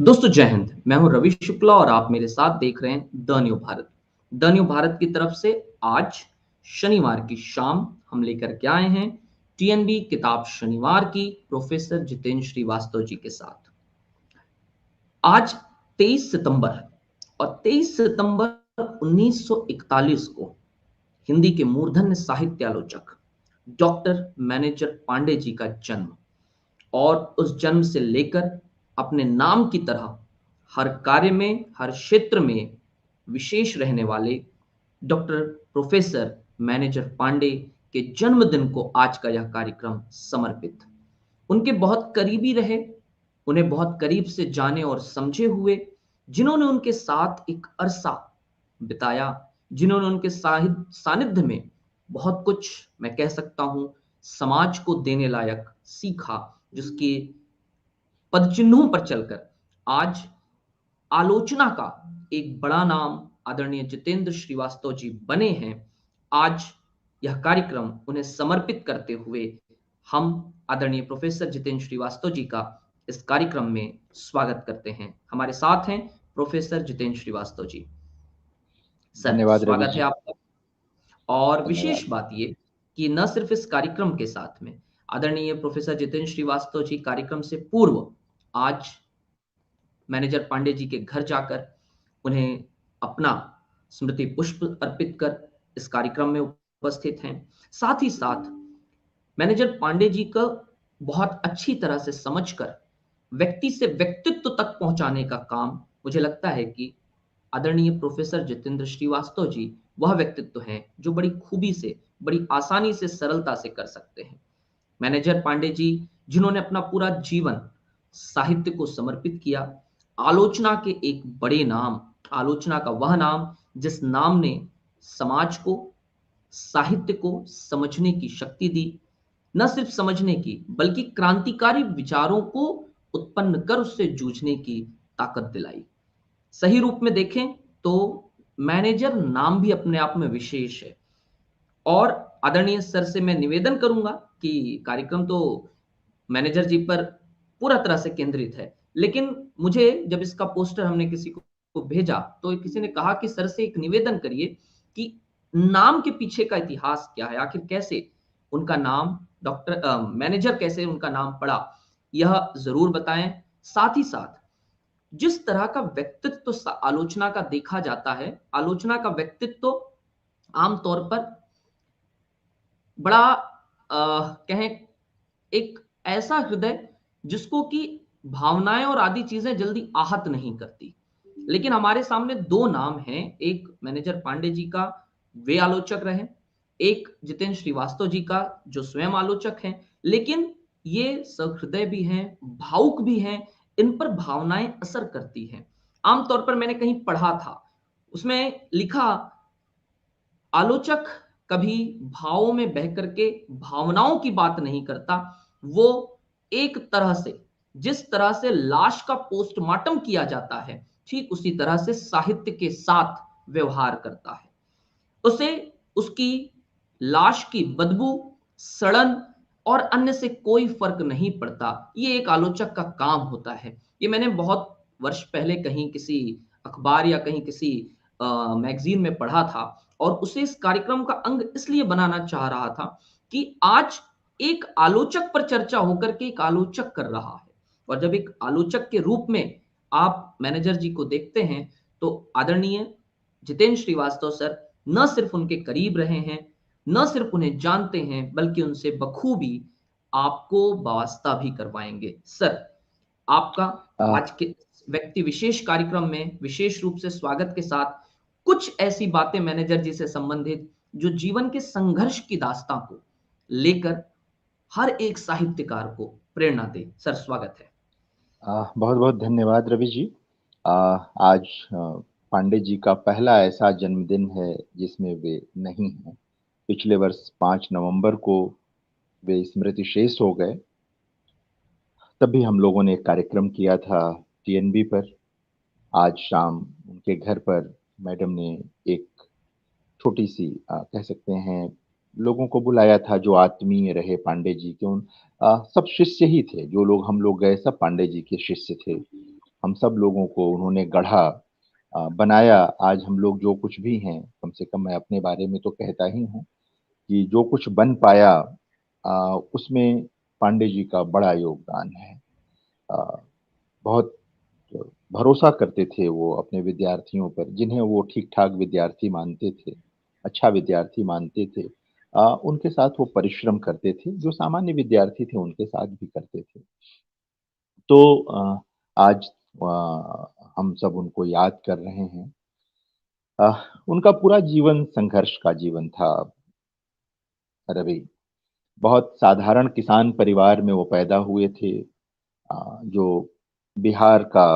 दोस्तों जय हिंद। मैं हूं रवि शुक्ला और आप मेरे साथ देख रहे हैं the new Bharat. The new Bharat की तरफ से आज शनिवार की शाम हम लेकर के आए हैं टीएनबी किताब शनिवार की प्रोफेसर जितेंद्र श्रीवास्तव जी के साथ। आज 23 सितंबर है और 23 सितंबर 1941 को हिंदी के मूर्धन्य साहित्य आलोचक डॉक्टर मैनेजर पांडे जी का जन्म और उस जन्म से लेकर अपने नाम की तरह हर कार्य में, हर क्षेत्र में विशेष रहने वाले डॉक्टर प्रोफेसर मैनेजर पांडे के जन्मदिन को आज का यह कार्यक्रम समर्पित। उनके बहुत करीबी रहे, उन्हें बहुत करीब से जाने और समझे हुए, जिन्होंने उनके साथ एक अरसा बिताया, जिन्होंने उनके सानिध्य में बहुत कुछ, मैं कह सकता हूं, समाज को देने लायक सीखा, जिसके पदचिन्हों पर चलकर आज आलोचना का एक बड़ा नाम आदरणीय जितेंद्र श्रीवास्तव जी बने हैं। आज यह कार्यक्रम उन्हें समर्पित करते हुए हम आदरणीय प्रोफेसर जितेंद्र श्रीवास्तव जी का इस कार्यक्रम में स्वागत करते हैं। हमारे साथ हैं प्रोफेसर जितेंद्र श्रीवास्तव जी। सर, धन्यवाद रवि स्वागत है जी। आपका। और धन्यवाद। विशेष बात ये कि न सिर्फ इस कार्यक्रम के साथ में आदरणीय प्रोफेसर जितेंद्र श्रीवास्तव जी कार्यक्रम से पूर्व आज मैनेजर पांडे जी के घर जाकर उन्हें अपना स्मृति पुष्प अर्पित कर इस कार्यक्रम में उपस्थित हैं। साथ ही साथ मैनेजर पांडे जी को बहुत अच्छी तरह से समझकर व्यक्ति से व्यक्तित्व तक पहुंचाने का काम, मुझे लगता है कि आदरणीय प्रोफेसर जितेंद्र श्रीवास्तव जी वह व्यक्तित्व हैं जो बड़ी खूबी से, बड़ी आसानी से, सरलता से कर सकते हैं। मैनेजर पांडे जी, जिन्होंने अपना पूरा जीवन साहित्य को समर्पित किया, आलोचना के एक बड़े नाम, आलोचना का वह नाम जिस नाम ने समाज को, साहित्य को समझने की शक्ति दी, न सिर्फ समझने की बल्कि क्रांतिकारी विचारों को उत्पन्न कर उससे जूझने की ताकत दिलाई। सही रूप में देखें तो मैनेजर नाम भी अपने आप में विशेष है। और आदरणीय सर से मैं निवेदन करूंगा कि कार्यक्रम तो मैनेजर जी पर पूरा तरह से केंद्रित है, लेकिन मुझे जब इसका पोस्टर हमने किसी को भेजा तो किसी ने कहा कि सर से एक निवेदन करिए कि नाम के पीछे का इतिहास क्या है, आखिर कैसे उनका नाम मैनेजर कैसे उनका नाम पड़ा, यह जरूर बताएं। साथ ही साथ जिस तरह का व्यक्तित्व आलोचना का देखा जाता है, आलोचना का व्यक्तित्व आमतौर पर बड़ा कहें एक ऐसा हृदय जिसको कि भावनाएं और आदि चीजें जल्दी आहत नहीं करती। लेकिन हमारे सामने दो नाम हैं, एक मैनेजर पांडे जी का, वे आलोचक रहे, एक जितेंद्र श्रीवास्तव जी का जो स्वयं आलोचक हैं, लेकिन ये सहृदय भी हैं, भावुक भी हैं, इन पर भावनाएं असर करती हैं। आमतौर पर मैंने कहीं पढ़ा था, उसमें लिखा, आलोचक कभी भावों में बह करके भावनाओं की बात नहीं करता। वो एक तरह से, जिस तरह से लाश का पोस्टमार्टम किया जाता है, ठीक उसी तरह से साहित्य के साथ व्यवहार करता है। उसे उसकी लाश की बदबू, सड़न और अन्य से कोई फर्क नहीं पड़ता। ये एक आलोचक का काम होता है। ये मैंने बहुत वर्ष पहले कहीं किसी अखबार या कहीं किसी मैगजीन में पढ़ा था और उसे इस कार्यक्रम का अंग इसलिए बनाना चाह रहा था कि आज एक आलोचक पर चर्चा होकर के एक आलोचक कर रहा है, और जब एक आलोचक के रूप में आप मैनेजर जी को देखते हैं तो आदरणीय जितेंद्र श्रीवास्तव सर न सिर्फ उनके करीब रहे हैं, न सिर्फ उन्हें जानते हैं, बल्कि उनसे बखूबी आपको वास्ता भी करवाएंगे। सर, आपका आ, आज के व्यक्ति विशेष कार्यक्रम में विशेष रूप से स्वागत के साथ कुछ ऐसी बातें मैनेजर जी से संबंधित जो जीवन के संघर्ष की दास्तां को लेकर हर एक साहित्यकार को प्रेरणा दे। सर, स्वागत है। बहुत बहुत धन्यवाद रवि जी। आ, आज पांडे जी का पहला ऐसा जन्मदिन है जिसमें वे नहीं हैं। पिछले वर्ष 5 नवंबर को वे स्मृति शेष हो गए। तभी हम लोगों ने एक कार्यक्रम किया था टीएनबी पर। आज शाम उनके घर पर मैडम ने एक छोटी सी कह सकते हैं लोगों को बुलाया था जो आत्मीय रहे पांडे जी के। सब शिष्य ही थे, जो लोग हम लोग गए सब पांडे जी के शिष्य थे। हम सब लोगों को उन्होंने गढ़ा, बनाया। आज हम लोग जो कुछ भी हैं, कम से कम मैं अपने बारे में तो कहता ही हूँ कि जो कुछ बन पाया उसमें पांडे जी का बड़ा योगदान है। अ, बहुत भरोसा करते थे वो अपने विद्यार्थियों पर, जिन्हें वो ठीक-ठाक विद्यार्थी मानते थे, अच्छा विद्यार्थी मानते थे। उनके साथ वो परिश्रम करते थे, जो सामान्य विद्यार्थी थे उनके साथ भी करते थे। तो आज हम सब उनको याद कर रहे हैं। अ, उनका पूरा जीवन संघर्ष का जीवन था रवि। बहुत साधारण किसान परिवार में वो पैदा हुए थे। जो बिहार का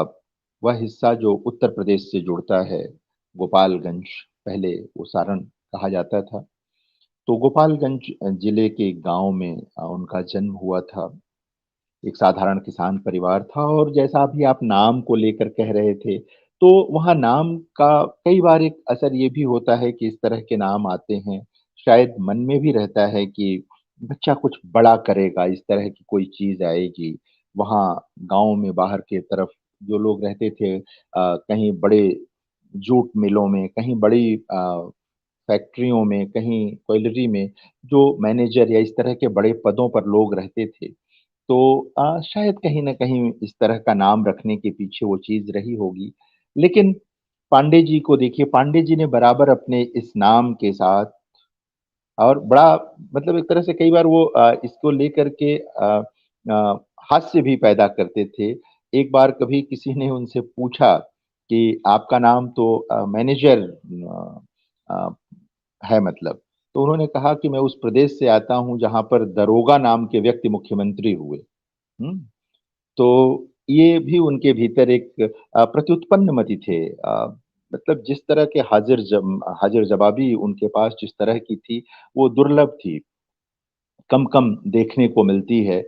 वह हिस्सा जो उत्तर प्रदेश से जुड़ता है, गोपालगंज, पहले वो सारण कहा जाता था। तो गोपालगंज जिले के गाँव में उनका जन्म हुआ था। एक साधारण किसान परिवार था, और जैसा अभी आप नाम को लेकर कह रहे थे, तो वहाँ नाम का कई बार एक असर ये भी होता है कि इस तरह के नाम आते हैं, शायद मन में भी रहता है कि बच्चा कुछ बड़ा करेगा, इस तरह की कोई चीज़ आएगी। वहाँ गाँव में बाहर की तरफ जो लोग रहते थे, कहीं बड़े जूट मिलों में, कहीं बड़ी फैक्ट्रियों में, कहीं क्वाइलरी में, जो मैनेजर या इस तरह के बड़े पदों पर लोग रहते थे। तो शायद कहीं न कहीं इस तरह का नाम रखने के पीछे वो चीज़ रही होगी। लेकिन पांडे जी को देखिए, पांडे जी ने बराबर अपने इस नाम के साथ और बड़ा, मतलब एक तरह से कई बार वो इसको लेकर के हास्य भी पैदा करते थे। एक बार कभी किसी ने उनसे पूछा कि आपका नाम तो मैनेजर अ, है मतलब। तो उन्होंने कहा कि मैं उस प्रदेश से आता हूँ जहाँ पर दरोगा नाम के व्यक्ति मुख्यमंत्री हुए। हुँ? तो ये भी उनके भीतर एक प्रत्युत्पन्नमति थे। मतलब जिस तरह के हाज़िर-जवाबी उनके पास जिस तरह की थी, वो दुर्लभ थी, कम-कम देखने को मिलती है।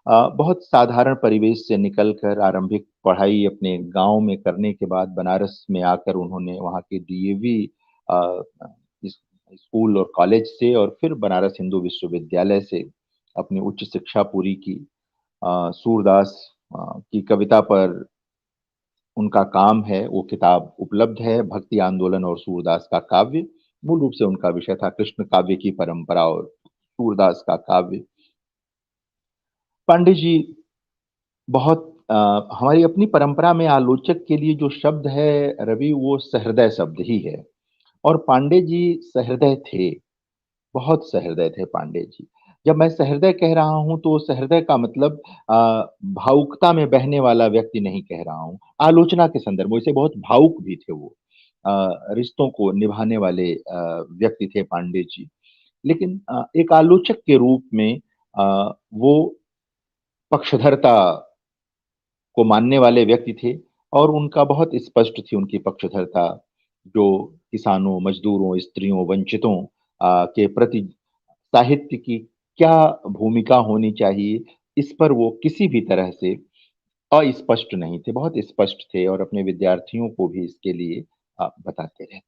बहुत साधारण परिवेश से निकल कर आरंभिक पढ़ाई अपने गाँव में करने के बाद बनारस में आकर उन्होंने वहाँ के डीएवी अ, इस स्कूल और कॉलेज से, और फिर बनारस हिंदू विश्वविद्यालय से अपनी उच्च शिक्षा पूरी की। सूरदास की कविता पर उनका काम है, वो किताब उपलब्ध है, भक्ति आंदोलन और सूरदास का काव्य। मूल रूप से उनका विषय था कृष्ण काव्य की परंपरा और सूरदास का काव्य। पांडे जी बहुत हमारी अपनी परंपरा में आलोचक के लिए जो शब्द है रवि, वो सहृदय शब्द ही है, और पांडे जी सहृदय थे। बहुत सहृदय थे पांडे जी। जब मैं सहृदय कह रहा हूँ, तो सहृदय का मतलब भावुकता में बहने वाला व्यक्ति नहीं कह रहा हूँ। आलोचना के संदर्भ में वैसे बहुत भावुक भी थे वो। रिश्तों को निभाने वाले व्यक्ति थे पांडे जी। लेकिन एक आलोचक के रूप में वो पक्षधरता को मानने वाले व्यक्ति थे, और उनका बहुत स्पष्ट थी उनकी पक्षधरता, जो किसानों, मज़दूरों, स्त्रियों, वंचितों के प्रति साहित्य की क्या भूमिका होनी चाहिए, इस पर वो किसी भी तरह से अस्पष्ट नहीं थे, बहुत स्पष्ट थे, और अपने विद्यार्थियों को भी इसके लिए बताते रहते।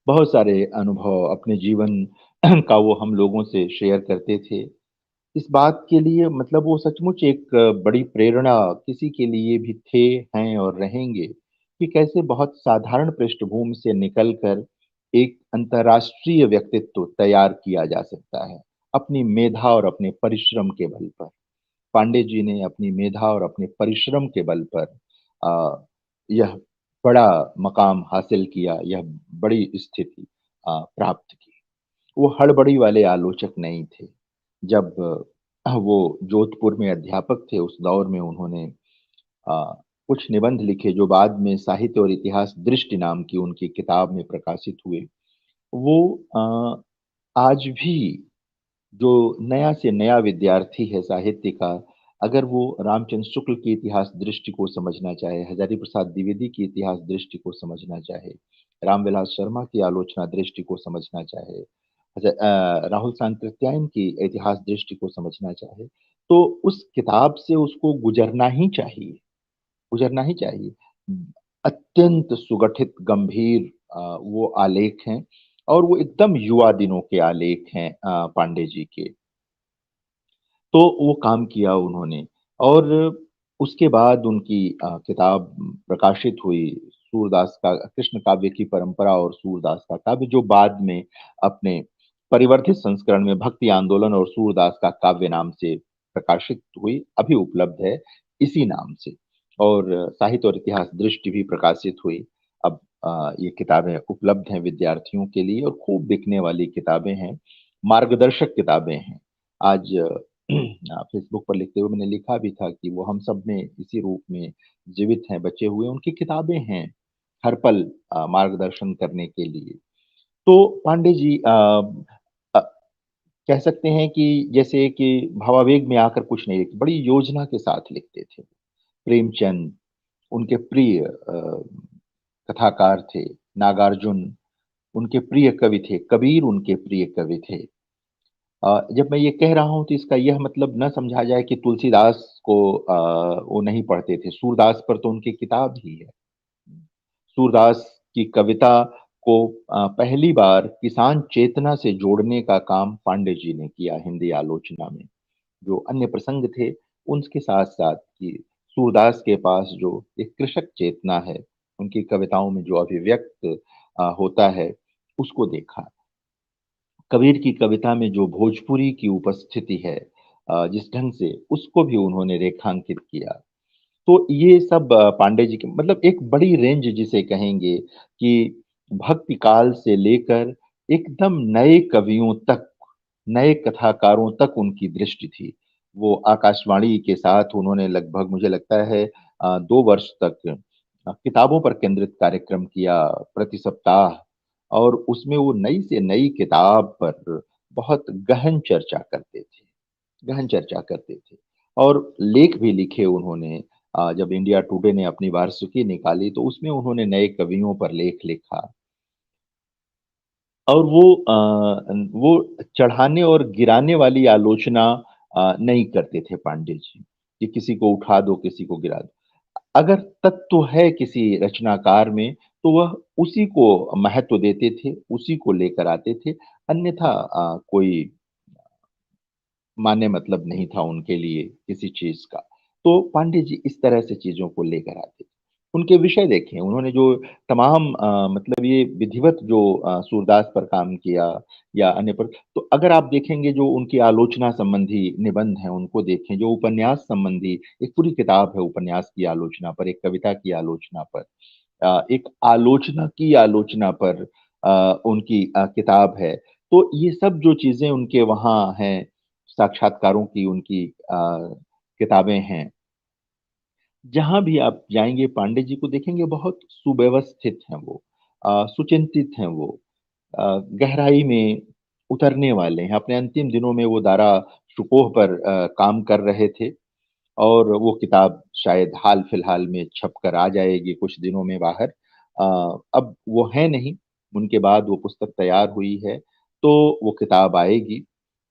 बहुत सारे अनुभव अपने जीवन का वो हम लोगों से शेयर करते थे। इस बात के लिए मतलब वो सचमुच एक बड़ी प्रेरणा किसी के लिए भी थे, हैं और रहेंगे, कि कैसे बहुत साधारण पृष्ठभूमि से निकल कर एक अंतर्राष्ट्रीय व्यक्तित्व तैयार किया जा सकता है, अपनी मेधा और अपने परिश्रम के बल पर। पांडे जी ने अपनी मेधा और अपने परिश्रम के बल पर अ, यह बड़ा मकाम हासिल किया, यह बड़ी स्थिति प्राप्त की। वो हड़बड़ी वाले आलोचक नहीं थे। जब वो जोधपुर में अध्यापक थे, उस दौर में उन्होंने अ, कुछ निबंध लिखे जो बाद में साहित्य और इतिहास दृष्टि नाम की उनकी किताब में प्रकाशित हुए। वो आज भी जो नया से नया विद्यार्थी है साहित्य का, अगर वो रामचंद्र शुक्ल की इतिहास दृष्टि को समझना चाहे, हजारी प्रसाद द्विवेदी की इतिहास दृष्टि को समझना चाहे, रामविलास शर्मा की आलोचना दृष्टि को समझना चाहे, राहुल सांकृत्यायन की इतिहास दृष्टि को समझना चाहे, तो उस किताब से उसको गुजरना ही चाहिए, गुजरना ही चाहिए। अत्यंत सुगठित, गंभीर वो आलेख हैं, और वो एकदम युवा दिनों के आलेख हैं पांडे जी के। तो वो काम किया उन्होंने, और उसके बाद उनकी किताब प्रकाशित हुई, सूरदास का कृष्ण काव्य की परंपरा और सूरदास का काव्य, जो बाद में अपने परिवर्तित संस्करण में भक्ति आंदोलन और सूरदास का काव्य नाम से प्रकाशित हुई, अभी उपलब्ध है इसी नाम से। और साहित्य और इतिहास दृष्टि भी प्रकाशित हुई। अब ये किताबें उपलब्ध हैं विद्यार्थियों के लिए और खूब बिकने वाली किताबें हैं, मार्गदर्शक किताबें हैं। आज फेसबुक पर लिखते हुए मैंने लिखा भी था कि वो हम सब में इसी रूप में जीवित हैं, बचे हुए, उनकी किताबें हैं हर पल मार्गदर्शन करने के लिए। तो पांडे जी अ, कह सकते हैं कि जैसे कि भावावेग में आकर कुछ नहीं लिखते, बड़ी योजना के साथ लिखते थे। प्रेमचंद उनके प्रिय कथाकार थे, नागार्जुन उनके प्रिय कवि थे, कबीर उनके प्रिय कवि थे। जब मैं ये कह रहा हूँ तो इसका यह मतलब न समझा जाए कि तुलसीदास को वो नहीं पढ़ते थे, सूरदास पर तो उनकी किताब ही है। सूरदास की कविता को पहली बार किसान चेतना से जोड़ने का काम पांडे जी ने किया हिंदी आलोचना में। जो अन्य प्रसंग थे उनके साथ साथ कि सूरदास के पास जो एक कृषक चेतना है, उनकी कविताओं में जो अभिव्यक्त होता है, उसको देखा। कबीर की कविता में जो भोजपुरी की उपस्थिति है, जिस ढंग से उसको भी उन्होंने रेखांकित किया। तो ये सब पांडे जी के मतलब एक बड़ी रेंज जिसे कहेंगे कि भक्ति काल से लेकर एकदम नए कवियों तक, नए कथाकारों तक उनकी दृष्टि थी। वो आकाशवाणी के साथ उन्होंने लगभग मुझे लगता है 2 वर्ष तक किताबों पर केंद्रित कार्यक्रम किया प्रति सप्ताह, और उसमें वो नई से नई किताब पर बहुत गहन चर्चा करते थे और लेख भी लिखे उन्होंने। जब इंडिया टुडे ने अपनी वार्षिकी निकाली तो उसमें उन्होंने नए कवियों पर लेख लिखा। और वो चढ़ाने और गिराने वाली आलोचना नहीं करते थे पांडे जी, कि किसी को उठा दो, किसी को गिरा दो। अगर तत्व है किसी रचनाकार में तो वह उसी को महत्व देते थे, उसी को लेकर आते थे। अन्यथा कोई माने मतलब नहीं था उनके लिए किसी चीज का। तो पांडे जी इस तरह से चीजों को लेकर आते थे। उनके विषय देखें, उन्होंने जो तमाम मतलब ये विधिवत जो सूरदास पर काम किया या अन्य पर, तो अगर आप देखेंगे जो उनकी आलोचना संबंधी निबंध हैं उनको देखें, जो उपन्यास संबंधी एक पूरी किताब है उपन्यास की आलोचना पर, एक कविता की आलोचना पर, एक आलोचना की आलोचना पर उनकी किताब है। तो ये सब जो चीजें उनके वहाँ हैं, साक्षात्कारों की उनकी किताबें हैं, जहाँ भी आप जाएँगे पांडे जी को देखेंगे बहुत सुव्यवस्थित हैं वो, सुचिंतित हैं वो, गहराई में उतरने वाले हैं। अपने अंतिम दिनों में वो दारा शुकोह पर काम कर रहे थे और वो किताब शायद हाल-फिलहाल में छप कर आ जाएगी कुछ दिनों में बाहर। अब वो हैं नहीं, उनके बाद वो पुस्तक तैयार हुई है, तो वो किताब आएगी।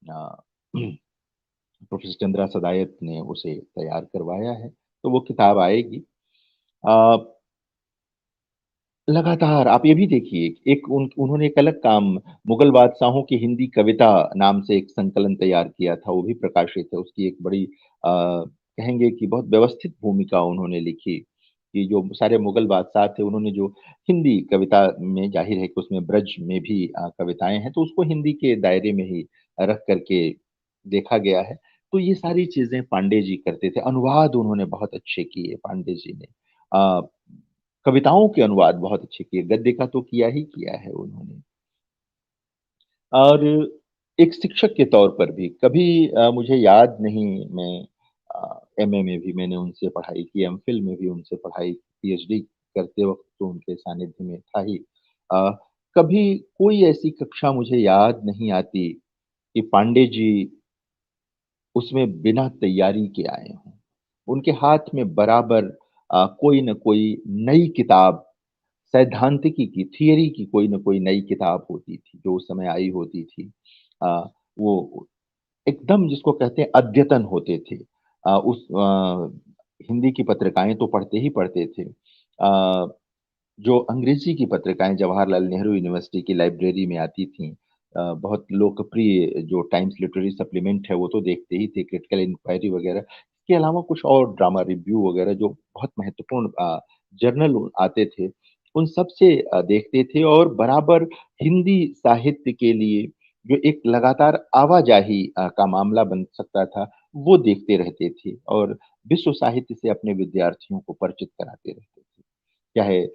अ, प्रोफ़ेसर चंद्रा सदायत ने उसे तैयार करवाया है, तो वो किताब आएगी। अ, लगातार आप ये भी देखिए, एक उन्होंने एक अलग काम मुगल बादशाहों की हिंदी कविता नाम से एक संकलन तैयार किया था, वो भी प्रकाशित है। उसकी एक बड़ी कहेंगे कि बहुत व्यवस्थित भूमिका उन्होंने लिखी, कि जो सारे मुगल बादशाह थे, उन्होंने जो हिंदी कविता में ज़ाहिर है कि उसमें ब्रज में भी कविताएँ हैं, तो उसको हिंदी के दायरे में ही रख कर के देखा गया है। तो ये सारी चीज़ें पांडे जी करते थे। अनुवाद उन्होंने बहुत अच्छे किए पांडे जी ने। अ, कविताओं के अनुवाद बहुत अच्छे किए, गद्य का तो किया ही किया है उन्होंने। और एक शिक्षक के तौर पर भी कभी मुझे याद नहीं, मैं एमए में भी मैंने उनसे पढ़ाई की, एमफिल में भी उनसे पढ़ाई, पीएचडी करते वक़्त तो उनके सानिध्य में था ही। अ, कभी कोई ऐसी कक्षा मुझे याद नहीं आती कि पांडे जी उसमें बिना तैयारी के आए हों। उनके हाथ में बराबर कोई न कोई नई किताब, सैद्धांतिकी की, थियरी की कोई न कोई नई किताब होती थी, जो उस समय आई होती थी। वो एकदम जिसको कहते हैं अद्यतन होते थे। हिंदी की पत्रिकाएँ तो पढ़ते ही पढ़ते थे। जो अंग्रेज़ी की पत्रिकाएँ जवाहरलाल नेहरू यूनिवर्सिटी की लाइब्रेरी में आती थीं, बहुत लोकप्रिय जो टाइम्स लिटरेरी सप्लीमेंट है, वो तो देखते ही थे, क्रिटिकल इंक्वायरी वगैरह। इसके अलावा कुछ और ड्रामा रिव्यू वगैरह जो बहुत महत्वपूर्ण जर्नल आते थे, उन सब से देखते थे और बराबर हिंदी साहित्य के लिए जो एक लगातार आवाजाही का मामला बन सकता था, वो देखते रहते थे और विश्व साहित्य से अपने विद्यार्थियों को परिचित कराते रहते थे। चाहे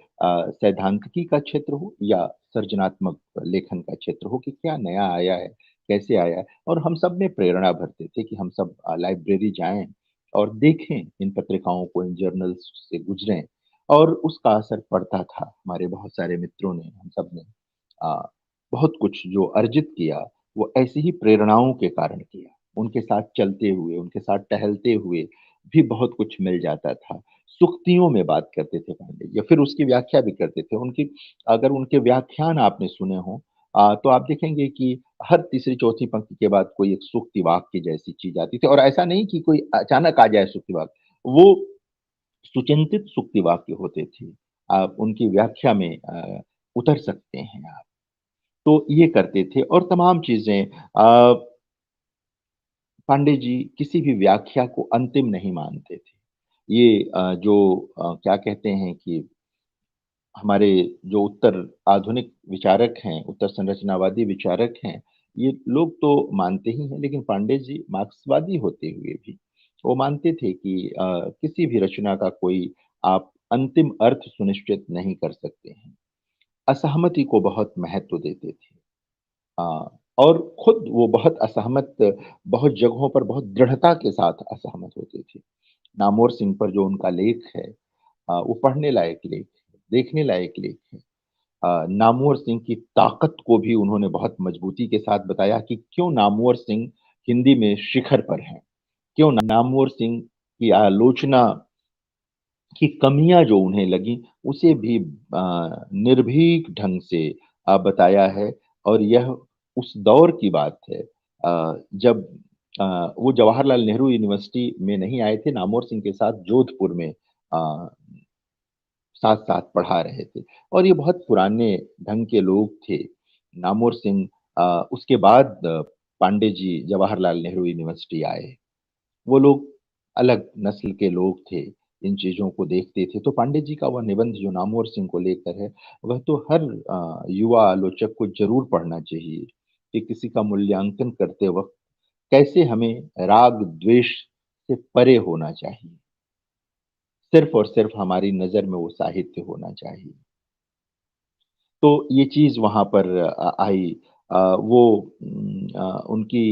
सैद्धांतिकी का क्षेत्र हो या सृजनात्मक लेखन का क्षेत्र हो कि क्या नया आया है, कैसे आया है और हम सब में प्रेरणा भरते थे कि हम सब लाइब्रेरी जाएँ और देखें इन पत्रिकाओं को, इन जर्नल्स से गुज़रें और उसका असर पड़ता था। हमारे बहुत सारे मित्रों ने, हम सब ने अ, बहुत कुछ जो अर्जित किया, वो ऐसी ही प्रेरणाओं के कारण किया। उनके साथ चलते हुए, उनके साथ टहलते हुए भी बहुत कुछ मिल जाता था। सूक्तियों में बात करते थे पांडे जी या फिर उसकी व्याख्या भी करते थे। उनकी अगर उनके व्याख्यान आपने सुने हों तो आप देखेंगे कि हर तीसरी-चौथी पंक्ति के बाद कोई एक सूक्ति वाक्य जैसी चीज़ आती थी और ऐसा नहीं कि कोई अचानक आ जाए सूक्ति वाक्य, वो सुचिंतित सूक्ति वाक्य होते थे। आप उनकी व्याख्या में उतर सकते हैं आप। तो ये करते थे और तमाम चीज़ें पांडे जी किसी भी व्याख्या को अंतिम नहीं मानते थे। ये क्या कहते हैं कि हमारे जो उत्तर आधुनिक विचारक हैं, उत्तर संरचनावादी विचारक हैं, ये लोग तो मानते ही हैं, लेकिन पांडे जी मार्क्सवादी होते हुए भी वो मानते थे कि किसी भी रचना का कोई आप अंतिम अर्थ सुनिश्चित नहीं कर सकते हैं। असहमति को बहुत महत्व देते थे। और खुद वो बहुत असहमत बहुत जगहों पर बहुत दृढ़ता के साथ असहमत होते थे। नामवर सिंह पर जो उनका लेख है वो पढ़ने लायक लेख है, देखने लायक लेख है। नामवर सिंह की ताकत को भी उन्होंने बहुत मजबूती के साथ बताया कि क्यों नामवर सिंह हिंदी में शिखर पर हैं, क्यों नामवर सिंह की आलोचना की कमियाँ जो उन्हें लगीं, उसे भी निर्भीक ढंग से बताया है और यह उस दौर की बात है जब वो जवाहरलाल नेहरू यूनिवर्सिटी में नहीं आए थे, नामवर सिंह के साथ जोधपुर में साथ-साथ पढ़ा रहे थे और ये बहुत पुराने ढंग के लोग थे। नामवर सिंह उसके बाद पांडे जी जवाहरलाल नेहरू यूनिवर्सिटी आए। वो लोग अलग नस्ल के लोग थे, इन चीज़ों को देखते थे। तो पांडे जी का वह निबंध जो नामवर सिंह को लेकर है, वह तो हर युवा आलोचक को ज़रूर पढ़ना चाहिए कि किसी का मूल्यांकन करते वक़्त कैसे हमें राग-द्वेष से परे होना चाहिए। सिर्फ़ और सिर्फ़ हमारी नज़र में वो साहित्य होना चाहिए। तो ये चीज़ वहाँ पर आई। उनकी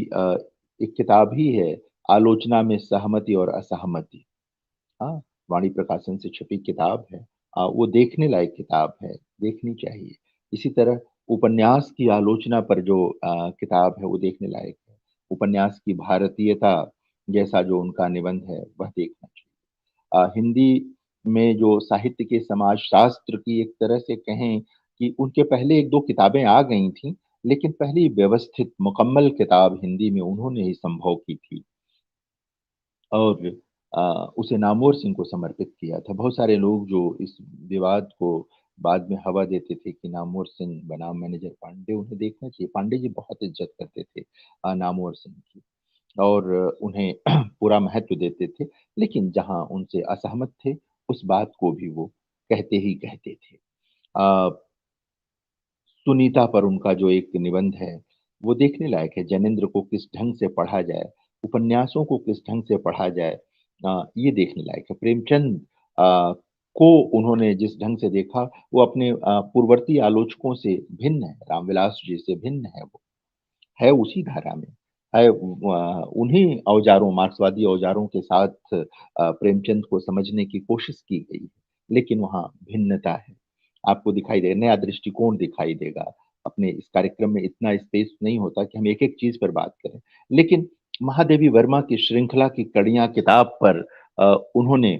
एक किताब ही है, आलोचना में सहमति और असहमति। हाँ, वाणी प्रकाशन से छपी किताब है। वो देखने लायक किताब है, देखनी चाहिए। इसी तरह उपन्यास की आलोचना पर जो किताब है, वो देखने लायक है। उपन्यास की भारतीयता जैसा जो उनका निबंध है, वह देखना चाहिए। हिंदी में जो साहित्य के समाजशास्त्र की एक तरह से कहें कि उनके पहले 1-2 किताबें आ गई थीं, लेकिन पहली व्यवस्थित मुकम्मल किताब हिंदी में उन्होंने ही संभव की थी और उसे नामवर सिंह को समर्पित किया था। बहुत सारे लोग जो इस विवाद को बाद में हवा देते थे कि नामवर सिंह बनाम मैनेजर पांडे, उन्हें देखना चाहिए। पांडे जी बहुत इज़्ज़त करते थे नामवर सिंह की। और उन्हें पूरा महत्व देते थे, लेकिन जहाँ उनसे असहमत थे, उस बात को भी वो कहते ही कहते थे। अ, सुनीता पर उनका जो एक निबंध है, वो देखने लायक है। जैनेंद्र को किस ढंग से पढ़ा जाए, उपन्यासों को किस ढंग से पढ़ा जाए ये देखने लायक है। प्रेमचंद को उन्होंने जिस ढंग से देखा, वो अपने पूर्ववर्ती आलोचकों से भिन्न है, रामविलास जी से भिन्न है वो। है उसी धारा में, है उन्हीं औज़ारों मार्क्सवादी औज़ारों के साथ प्रेमचंद को समझने की कोशिश की गई है, लेकिन वहाँ भिन्नता है। आपको दिखाई दे नया दृष्टिकोण दिखाई देगा। अपने इस कार्यक्रम में इतना स्पेस नहीं होता कि हम एक-एक चीज़ पर बात करें। लेकिन महादेवी वर्मा की श्रृंखला की कड़ियाँ किताब पर उन्होंने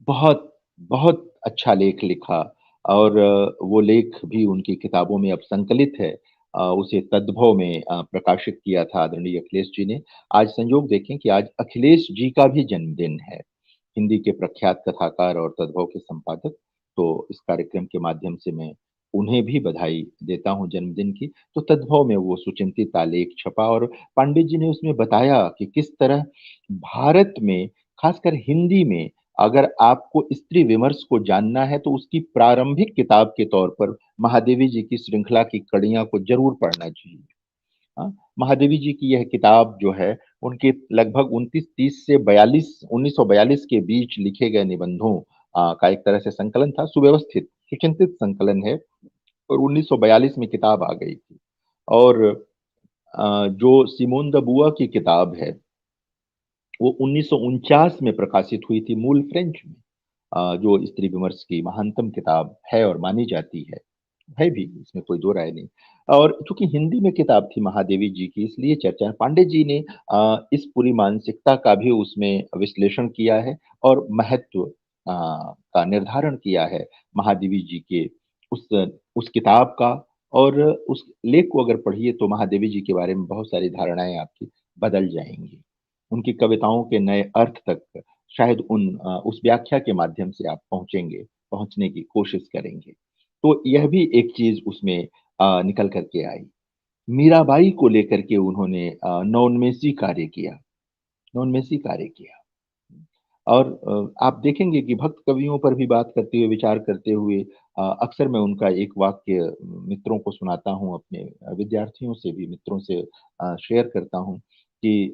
बहुत, बहुत अच्छा लेख लिखा और वो लेख भी उनकी किताबों में अब संकलित है। उसे तद्भव में प्रकाशित किया था आदरणीय अखिलेश जी ने। आज संयोग देखें कि आज अखिलेश जी का भी जन्मदिन है। हिंदी के प्रख्यात कथाकार और तद्भव के संपादक। तो इस कार्यक्रम के माध्यम से मैं उन्हें भी बधाई देता हूँ जन्मदिन की। तो तद्भव में वो सुचिंतित आलेख छपा और पांडित जी ने उसमें बताया कि किस तरह भारत में, खासकर हिंदी में, अगर आपको स्त्री विमर्श को जानना है तो उसकी प्रारंभिक किताब के तौर पर महादेवी जी की श्रृंखला की कड़ियाँ को ज़रूर पढ़ना चाहिए। हाँ, महादेवी जी की यह किताब जो है, उनके लगभग 29-30 से 42 1942 के बीच लिखे गए निबंधों का एक तरह से संकलन था, सुव्यवस्थित, सुचिंतित संकलन है और 1942 में किताब आ गई थी। और जो सिमोन द बुआ की किताब है, वो 1949 में प्रकाशित हुई थी मूल फ्रेंच में। जो स्त्री विमर्श की महानतम किताब है और मानी जाती है भी, इसमें कोई दो राय नहीं। और चूंकि हिंदी में किताब थी महादेवी जी की, इसलिए चर्चा है। पांडे जी ने इस पूरी मानसिकता का भी उसमें विश्लेषण किया है और महत्व का निर्धारण किया है महादेवी जी के उस उस किताब का। और उस लेख को अगर पढ़िए तो महादेवी जी के बारे में बहुत सारी धारणाएं आपकी बदल जाएंगी। उनकी कविताओं के नए अर्थ तक शायद उस व्याख्या के माध्यम से आप पहुंचेंगे, पहुंचने की कोशिश करेंगे। तो यह भी एक चीज उसमें निकल करके आई। मीराबाई को लेकर के उन्होंने नवोन्मेषी कार्य किया, नवोन्मेषी कार्य किया। और आप देखेंगे कि भक्त कवियों पर भी बात करते हुए, विचार करते हुए, अक्सर मैं उनका एक वाक्य मित्रों को सुनाता हूँ, अपने विद्यार्थियों से भी, मित्रों से शेयर करता हूँ कि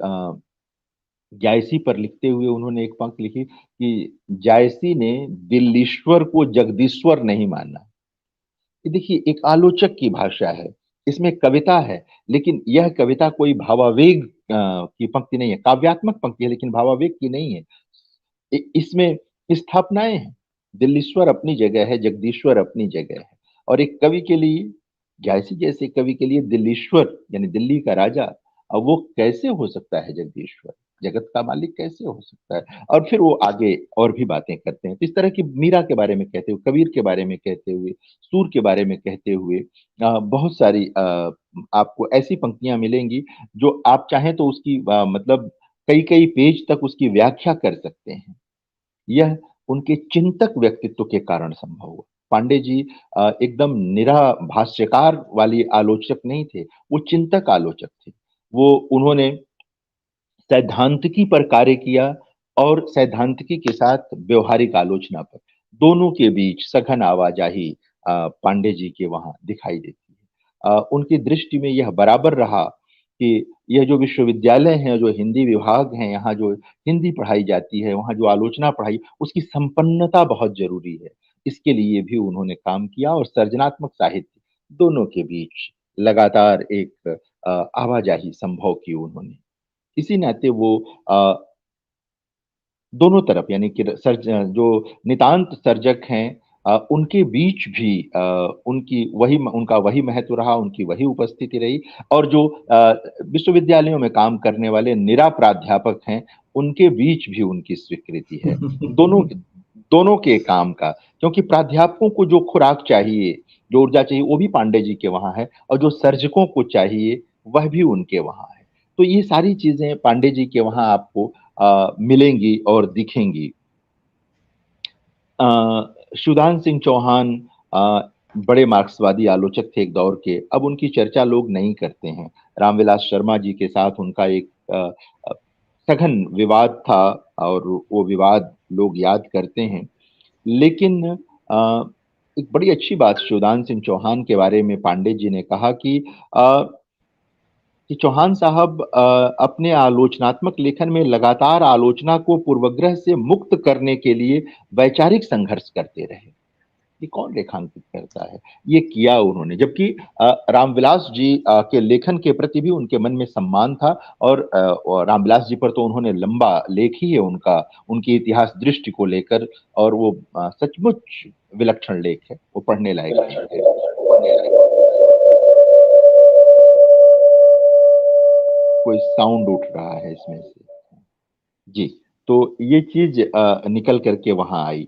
जायसी पर लिखते हुए उन्होंने एक पंक्ति लिखी कि जायसी ने दिल्लीश्वर को जगदीश्वर नहीं माना। ये देखिए, एक आलोचक की भाषा है, इसमें कविता है, लेकिन यह कविता कोई भावावेग की पंक्ति नहीं है, काव्यात्मक पंक्ति है लेकिन भावावेग की नहीं है। इसमें स्थापनाएं हैं। दिल्लीश्वर अपनी जगह है, जगदीश्वर अपनी जगह है। और एक कवि के लिए, जायसी जैसे कवि के लिए दिल्लीश्वर यानी दिल्ली का राजा, अब वो कैसे हो सकता है जगदीश्वर, जगत का मालिक कैसे हो सकता है। और फिर वो आगे और भी बातें करते हैं। तो इस तरह की मीरा के बारे में कहते हुए, कबीर के बारे में कहते हुए, सूर के बारे में कहते हुए बहुत सारी आपको ऐसी पंक्तियां मिलेंगी जो आप चाहें तो उसकी मतलब कई कई पेज तक उसकी व्याख्या कर सकते हैं। यह उनके चिंतक व्यक्तित्व के कारण संभव हुआ। पांडे जी एकदम निरा भाष्यकार वाली आलोचक नहीं थे, वो चिंतक आलोचक थे। वो उन्होंने सैद्धांतिकी पर कार्य किया और सैद्धांतिकी के साथ व्यवहारिक आलोचना पर, दोनों के बीच सघन आवाजाही पांडे जी के वहां दिखाई देती है। उनकी दृष्टि में यह बराबर रहा कि यह जो विश्वविद्यालय हैं, जो हिंदी विभाग हैं, यहाँ जो हिंदी पढ़ाई जाती है, वहाँ जो आलोचना पढ़ाई, उसकी संपन्नता बहुत जरूरी है। इसके लिए भी उन्होंने काम किया और सृजनात्मक साहित्य दोनों के बीच लगातार एक आवाजाही संभव की उन्होंने। इसी नाते वो दोनों तरफ यानी कि जो नितांत सर्जक हैं, उनके बीच भी उनका वही महत्व रहा, उनकी वही उपस्थिति रही। और जो विश्वविद्यालयों में काम करने वाले निरा प्राध्यापक हैं, उनके बीच भी उनकी स्वीकृति है, दोनों दोनों के काम का। क्योंकि प्राध्यापकों को जो खुराक चाहिए, जो ऊर्जा चाहिए, वो भी पांडे जी के वहां है, और जो सर्जकों को चाहिए वह भी उनके वहां है। तो ये सारी चीजें पांडे जी के वहां आपको मिलेंगी और दिखेंगी। शिवदान सिंह चौहान बड़े मार्क्सवादी आलोचक थे एक दौर के, अब उनकी चर्चा लोग नहीं करते हैं। रामविलास शर्मा जी के साथ उनका एक सघन विवाद था और वो विवाद लोग याद करते हैं। लेकिन एक बड़ी अच्छी बात शिवदान सिंह चौहान के बारे में पांडे जी ने कहा कि चौहान साहब अपने आलोचनात्मक लेखन में लगातार आलोचना को पूर्वग्रह से मुक्त करने के लिए वैचारिक संघर्ष करते रहे। ये कौन रेखांकित करता है, ये किया उन्होंने। जबकि रामविलास जी के लेखन के प्रति भी उनके मन में सम्मान था। और रामविलास जी पर तो उन्होंने लंबा लेख ही है उनका, उनकी इतिहास दृष्टि को लेकर, और वो सचमुच विलक्षण लेख है, वो पढ़ने लायक लेख है। कोई साउंड उठ रहा है इसमें से। जी। तो ये चीज निकल करके वहां आई।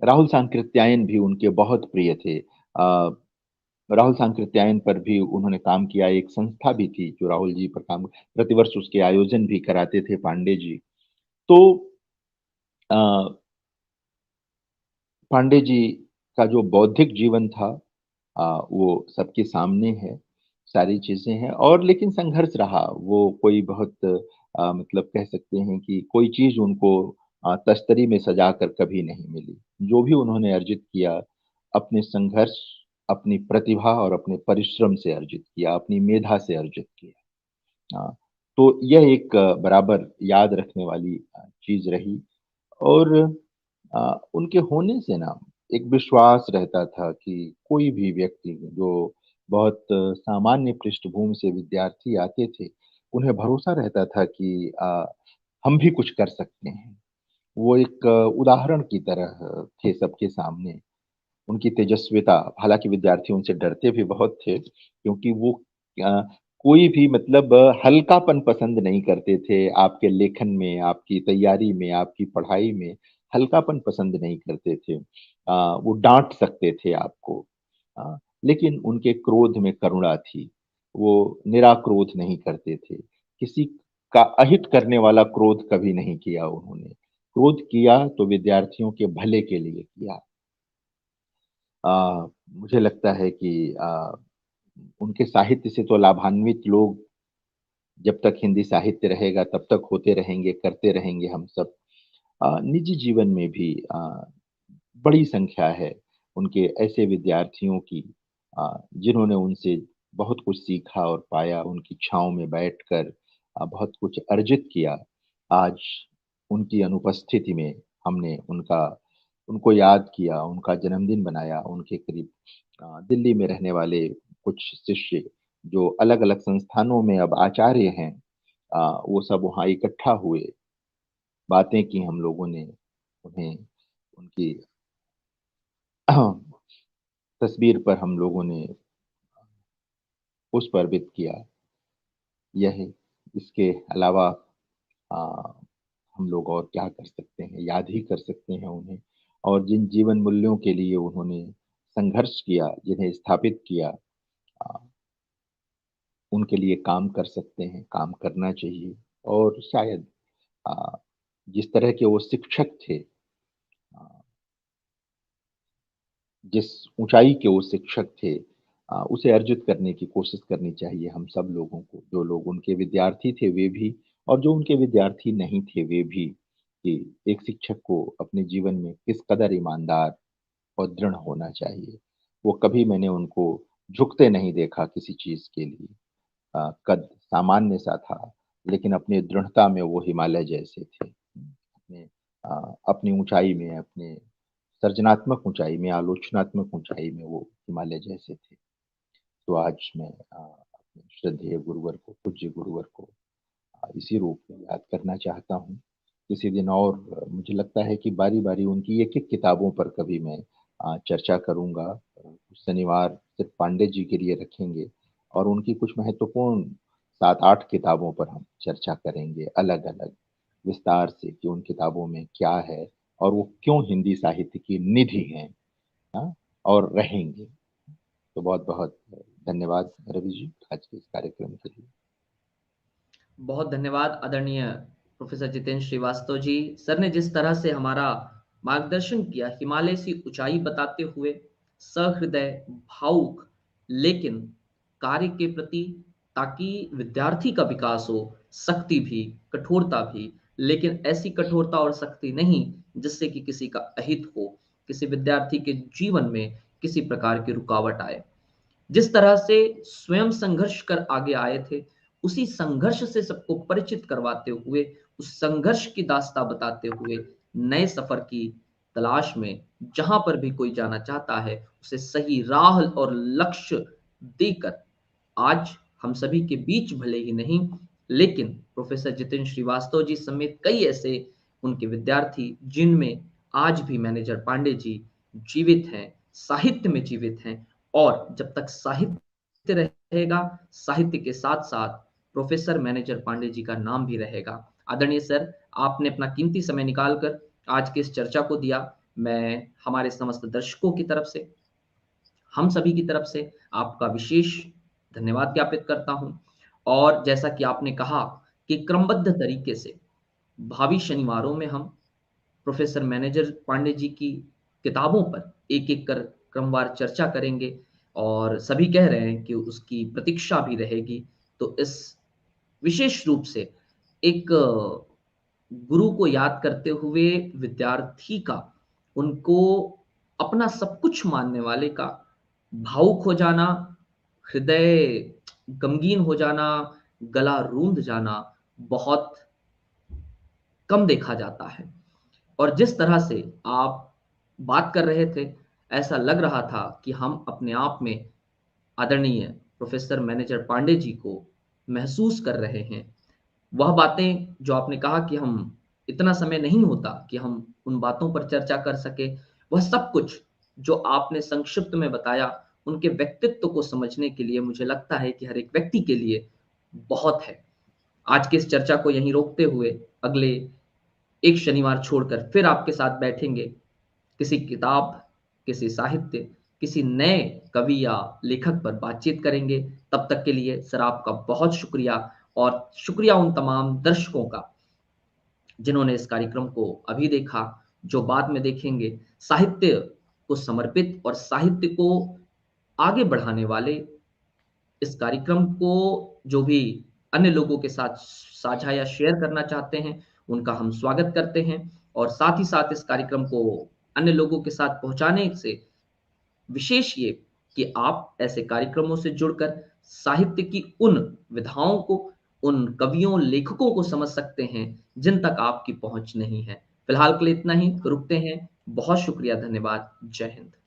राहुल सांकृत्यायन भी उनके बहुत प्रिय थे। राहुल सांकृत्यायन पर भी उन्होंने काम किया। एक संस्था भी थी जो राहुल जी पर काम, प्रतिवर्ष उसके आयोजन भी कराते थे पांडे जी। तो पांडे जी का जो बौद्धिक जीवन था, वो सबके सामने है, सारी चीज़ें हैं और लेकिन संघर्ष रहा। वो कोई बहुत मतलब कह सकते हैं कि कोई चीज़ उनको तश्तरी में सजाकर कभी नहीं मिली। जो भी उन्होंने अर्जित किया, अपने संघर्ष, अपनी प्रतिभा और अपने परिश्रम से अर्जित किया, अपनी मेधा से अर्जित किया। तो यह एक बराबर याद रखने वाली चीज़ रही और उनके होने से ना एक विश्वास रहता था कि कोई भी व्यक्ति जो बहुत सामान्य पृष्ठभूमि से विद्यार्थी आते थे, उन्हें भरोसा रहता था कि हम भी कुछ कर सकते हैं। वो एक उदाहरण की तरह थे सबके सामने। उनकी तेजस्विता, हालाँकि विद्यार्थी उनसे डरते भी बहुत थे क्योंकि वो अ, कोई भी मतलब हल्कापन पसंद नहीं करते थे। आपके लेखन में, आपकी तैयारी में, आपकी पढ़ाई में हल्कापन पसंद नहीं करते थे। वो डाँट सकते थे आपको। लेकिन उनके क्रोध में करुणा थी। वो निराक्रोध नहीं करते थे। किसी का अहित करने वाला क्रोध कभी नहीं किया उन्होंने। क्रोध किया तो विद्यार्थियों के भले के लिए किया। मुझे लगता है कि उनके साहित्य से तो लाभान्वित लोग जब तक हिंदी साहित्य रहेगा तब तक होते रहेंगे, करते रहेंगे हम सब। निजी जीवन में भी बड़ी संख्या है उनके ऐसे विद्यार्थियों की जिन्होंने उनसे बहुत कुछ सीखा और पाया, उनकी छाँव में बैठकर बहुत कुछ अर्जित किया। आज उनकी अनुपस्थिति में हमने उनको याद किया, उनका जन्मदिन मनाया, उनके करीब दिल्ली में रहने वाले कुछ शिष्य जो अलग-अलग संस्थानों में अब आचार्य हैं, वो सब वहाँ इकट्ठा हुए, बातें की हम लोगों ने, उन्हें उनकी तस्वीर पर हम लोगों ने पुष्प अर्पित किया। यह इसके अलावा अ, हम लोग और क्या कर सकते हैं? याद ही कर सकते हैं उन्हें और जिन जीवन मूल्यों के लिए उन्होंने संघर्ष किया, जिन्हें स्थापित किया अ, उनके लिए काम कर सकते हैं, काम करना चाहिए और शायद अ, जिस तरह के वो शिक्षक थे जिस ऊँचाई के वो शिक्षक थे उसे अर्जित करने की कोशिश करनी चाहिए हम सब लोगों को। जो लोग उनके विद्यार्थी थे वे भी और जो उनके विद्यार्थी नहीं थे वे भी, कि एक शिक्षक को अपने जीवन में किस कदर ईमानदार और दृढ़ होना चाहिए। वो कभी मैंने उनको झुकते नहीं देखा किसी चीज़ के लिए। कद सामान्य सा था, लेकिन अपनी दृढ़ता में वो हिमालय जैसे थे। अपनी ऊँचाई में, अपने सृजनात्मक ऊँचाई में, आलोचनात्मक ऊँचाई में वो हिमालय जैसे थे। तो आज मैं अपने श्रद्धेय गुरुवर को, पूज्य गुरुवर को इसी रूप में याद करना चाहता हूँ। किसी दिन और मुझे लगता है कि बारी-बारी उनकी एक-एक किताबों पर कभी मैं चर्चा करूँगा। कुछ शनिवार सिर्फ़ पांडे जी के लिए रखेंगे और उनकी कुछ महत्वपूर्ण 7-8 किताबों पर हम चर्चा करेंगे अलग-अलग, विस्तार से कि उन किताबों में क्या है और वो क्यों हिंदी साहित्य की निधि हैं, हाँ? और रहेंगे। तो बहुत-बहुत धन्यवाद रवि जी आज के इस कार्यक्रम के लिए। बहुत धन्यवाद आदरणीय प्रोफेसर जितेंद्र श्रीवास्तव जी। सर ने जिस तरह से हमारा मार्गदर्शन किया, हिमालय सी ऊंचाई बताते हुए, सहृदय, भावुक, लेकिन कार्य के प्रति, ताकि विद्यार्थी का विकास हो, सख्ती भी, कठोरता भी, लेकिन ऐसी कठोरता और सख्ती नहीं जिससे कि किसी का अहित हो, किसी विद्यार्थी के जीवन में किसी प्रकार की रुकावट आए। जिस तरह से स्वयं संघर्ष कर आगे आए थे, उसी संघर्ष से सबको परिचित करवाते हुए, उस संघर्ष की दास्तां बताते हुए, नए सफर की तलाश में जहां पर भी कोई जाना चाहता है, उसे सही राह और लक्ष्य देकर आज हम सभी के बीच भले ही नहीं, लेकिन प्रोफेसर जितेंद्र श्रीवास्तव जी समेत कई ऐसे उनके विद्यार्थी जिनमें आज भी मैनेजर पांडे जी जीवित हैं, साहित्य में जीवित हैं और जब तक साहित्य रहेगा, साहित्य के साथ-साथ प्रोफेसर मैनेजर पांडे जी का नाम भी रहेगा। आदरणीय सर, आपने अपना कीमती समय निकाल कर आज की इस चर्चा को दिया। मैं हमारे समस्त दर्शकों की तरफ से, हम सभी की तरफ से आपका विशेष धन्यवाद ज्ञापित करता हूं और जैसा कि आपने कहा कि क्रमबद्ध तरीके से भावी शनिवारों में हम प्रोफेसर मैनेजर पांडे जी की किताबों पर एक-एक कर क्रमवार चर्चा करेंगे और सभी कह रहे हैं कि उसकी प्रतीक्षा भी रहेगी। तो इस विशेष रूप से एक गुरु को याद करते हुए विद्यार्थी का, उनको अपना सब कुछ मानने वाले का भावुक हो जाना, हृदय गमगीन हो जाना, गला रूंध जाना बहुत कम देखा जाता है। और जिस तरह से आप बात कर रहे थे, ऐसा लग रहा था कि हम अपने आप में आदरणीय प्रोफेसर मैनेजर पांडे जी को महसूस कर रहे हैं। वह बातें जो आपने कहा कि हम इतना समय नहीं होता कि हम उन बातों पर चर्चा कर सके, वह सब कुछ जो आपने संक्षिप्त में बताया, उनके व्यक्तित्व को समझने के लिए मुझे लगता है कि हर एक व्यक्ति के लिए बहुत है। आज की इस चर्चा को यहीं रोकते हुए अगले एक शनिवार छोड़कर फिर आपके साथ बैठेंगे, किसी किताब, किसी साहित्य, किसी नए कवि या लेखक पर बातचीत करेंगे। तब तक के लिए सर आपका बहुत शुक्रिया, और शुक्रिया उन तमाम दर्शकों का जिन्होंने इस कार्यक्रम को अभी देखा, जो बाद में देखेंगे। साहित्य को समर्पित और साहित्य को आगे बढ़ाने वाले इस कार्यक्रम को जो भी अन्य लोगों के साथ साझा या शेयर करना चाहते हैं, उनका हम स्वागत करते हैं। और साथ ही साथ इस कार्यक्रम को अन्य लोगों के साथ पहुंचाने से विशेष ये कि आप ऐसे कार्यक्रमों से जुड़कर साहित्य की उन विधाओं को, उन कवियों, लेखकों को समझ सकते हैं जिन तक आपकी पहुंच नहीं है। फिलहाल के लिए इतना ही, रुकते हैं। बहुत शुक्रिया, धन्यवाद, जय हिंद।